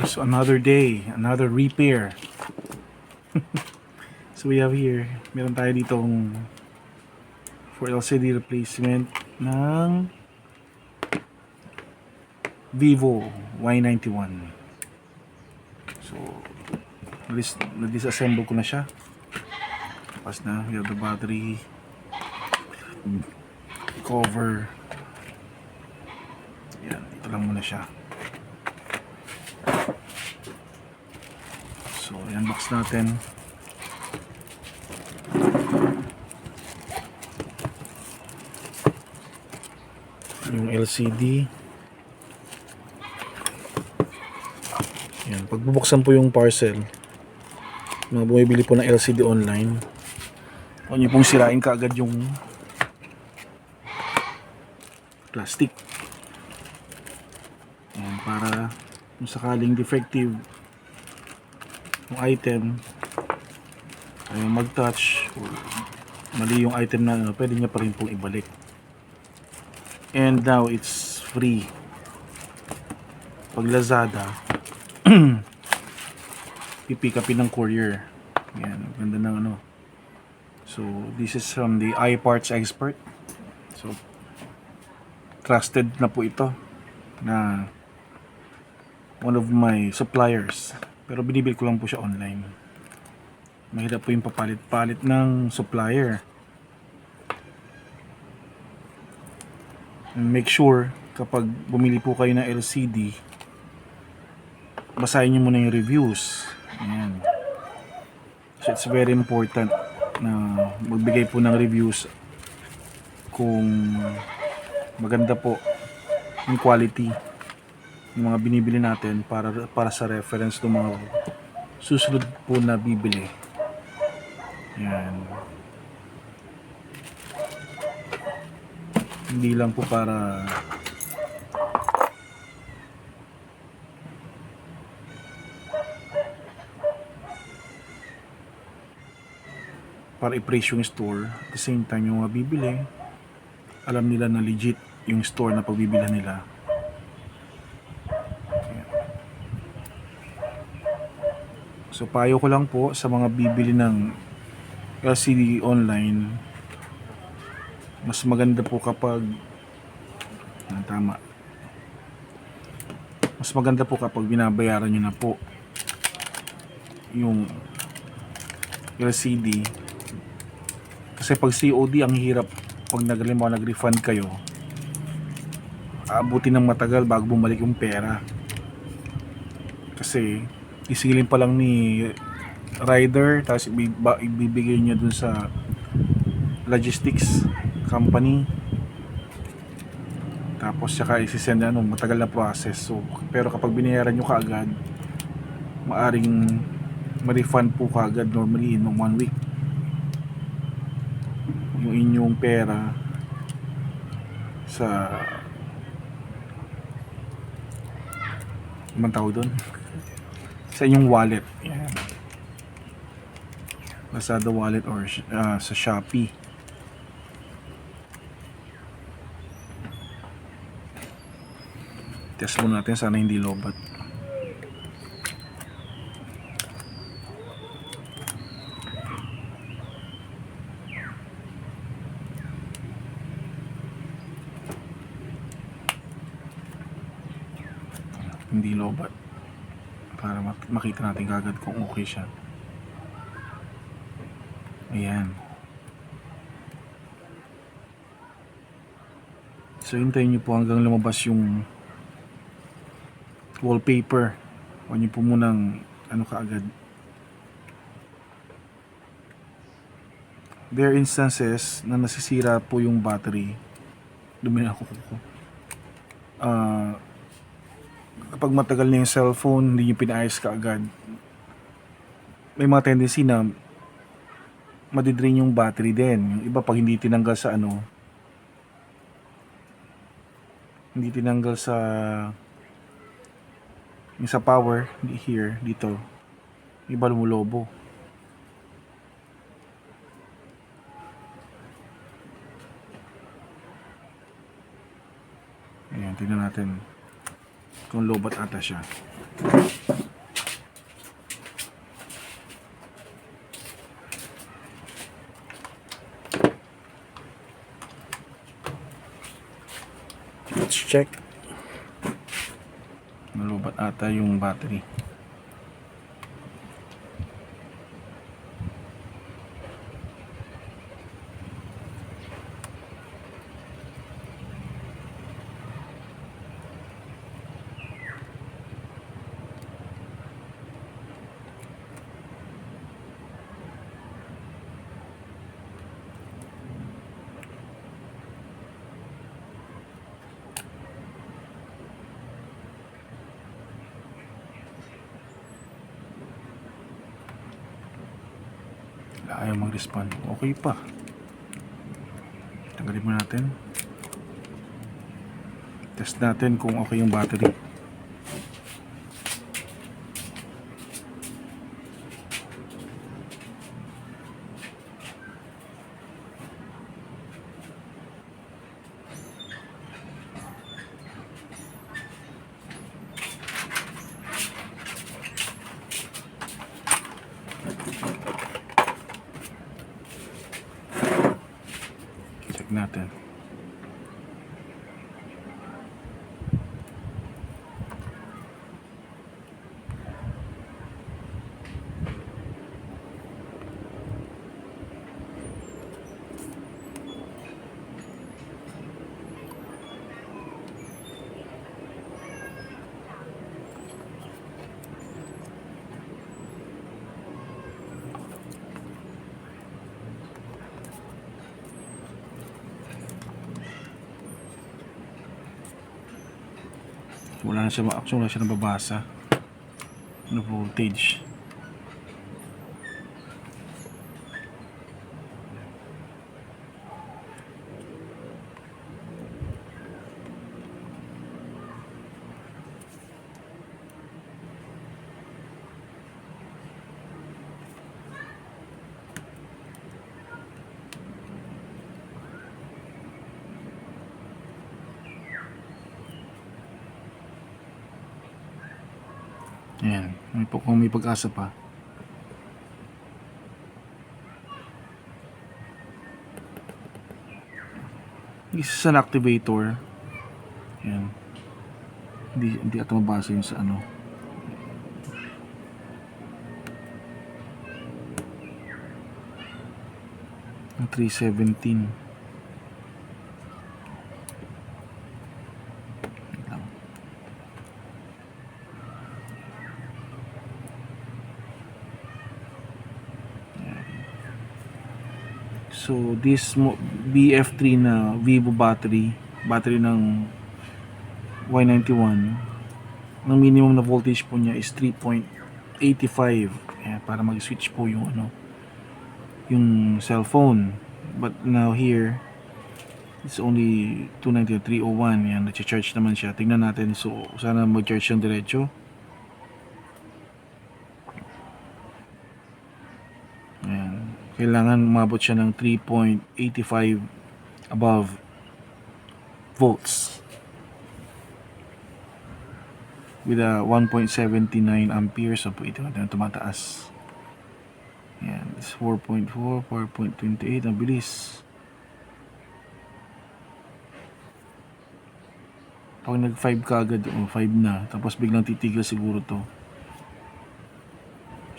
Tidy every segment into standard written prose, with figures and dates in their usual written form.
So another day, another repair. So we have here, meron tayo ditong for LCD replacement ng Vivo Y91. So na-disassemble ko na siya. Tapos na, we have the battery cover. Yan, ito lang muna siya. So, i-unbox natin. Yung LCD. Yan, pag bubuksan po yung parcel, mga bumibili po ng LCD online, huwag niyo pong sirain kaagad yung plastic. Yan, para kung sakaling defective yung item, ayaw mag-touch or mali yung item na pwede niya pa rin pong ibalik. And now it's free. Pag Lazada, pipick upin ng courier. Yan, ganda ng ano. So this is from the iParts Expert. So trusted na po ito na one of my suppliers. Pero binibili ko lang po siya online. Mahirap po yung papalit-palit ng supplier. And make sure kapag bumili po kayo ng LCD, basahin nyo muna yung reviews. Ayan. So it's very important na magbigay po ng reviews kung maganda po yung quality ng mga binibili natin para sa reference ng mga susunod po na bibili. Yan. Hindi lang po para i-praise yung store, at the same time yung mga bibili alam nila na legit yung store na pagbibilhan nila. So payo ko lang po sa mga bibili ng LCD online, mas maganda po kapag mas maganda po kapag binabayaran nyo na po yung LCD, kasi pag COD ang hirap. Pag nag-refund kayo, aabutin ng matagal bago bumalik yung pera, kasi isilin pa lang ni rider, tapos ibibigay niya dun sa logistics company, tapos saka isisend matagal na process. So pero kapag binayaran nyo kaagad, maaring ma-refund po kaagad normally in 1 week yung inyong pera sa anong tawag doon, sa inyong wallet. Yan. Lazada wallet or sa Shopee. Test muna natin, sana hindi lobat. Hindi lobat, para makita natin kagad kung okay siya. Ayan. So hintayin nyo po hanggang lumabas yung wallpaper. Huwag nyo po munang kaagad. There are instances na nasisira po yung battery. Dumi na ako. Kapag matagal na yung cellphone, hindi nyo pinaayos kaagad, may mga tendency na madidrain yung battery din. Yung iba pag hindi tinanggal sa hindi tinanggal sa yung sa power here, dito, iba lumulobo. Ayan, tingnan natin kung lobat ata siya. check. Nalubat ata yung battery. Ayaw mag-respond. Okay pa. Tanggalin mo natin. Test natin kung okay yung battery. Natin. Wala na siya, actually wala siya nababasa na voltage. Ayan, kung may pag-asa pa. This is an activator. Ayan. Hindi ata mabasa yun sa ano. Ang 317. So this BF3 na Vivo battery ng Y91, ang minimum na voltage po niya is 3.85. Para mag-switch po yung yung cellphone. But now here it's only 293.01. Yan, nag-charge naman siya. Tingnan natin. So sana mag-charge siyang diretso. Kailangan umabot siya ng 3.85 above volts with a 1.79 amperes. So ito na tumataas. Yan, it's 4.4, 4.28. Ang bilis. Pag nag 5 ka agad, 5 na, tapos biglang titigil siguro to.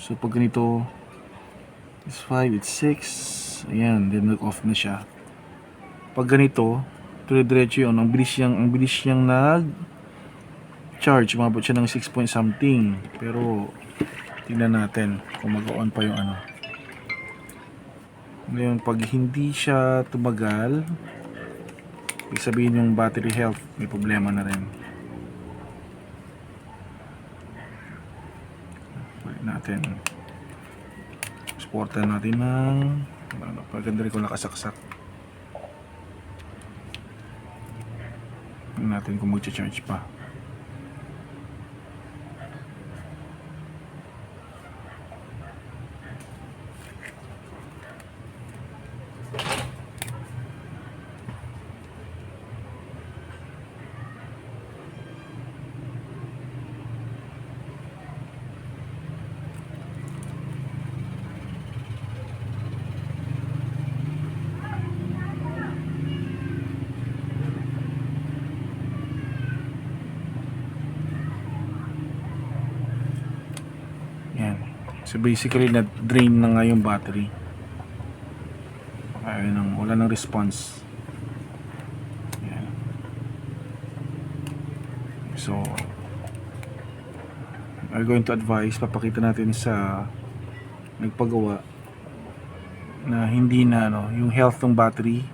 So pag ganito, it's 5, it's 6. Ayan, then nag-off na siya. Pag ganito, dire-diretso yun. Ang bilis niyang nag-charge. Umabot siya ng 6 point something. Pero, tingnan natin kung mag-on pa yung ano. Ngayon, pag hindi siya tumagal, ibig sabihin yung battery health, may problema na rin. Balik natin. Supportan natin ng paganda rin kung nakasaksak. Tingnan natin kung mag-charge pa. So basically na-drain na nga yung battery. Ayun, wala nang response. Ayan. So I'm going to advise, papakita natin sa nagpagawa na hindi na yung health ng battery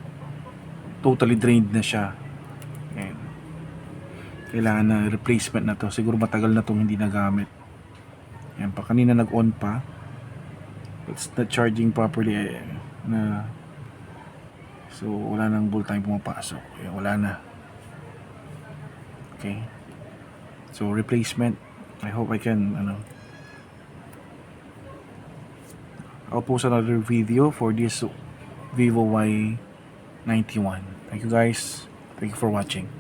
totally drained na siya. Ayan. Kailangan na replacement na to. Siguro matagal na tong hindi nagamit. Ayan pa, kanina nag-on pa. It's not charging properly na, so wala nang voltage pumapasok. Ayan, wala na. Okay. So replacement. I hope I can I'll post another video for this Vivo Y91. Thank you guys. Thank you for watching.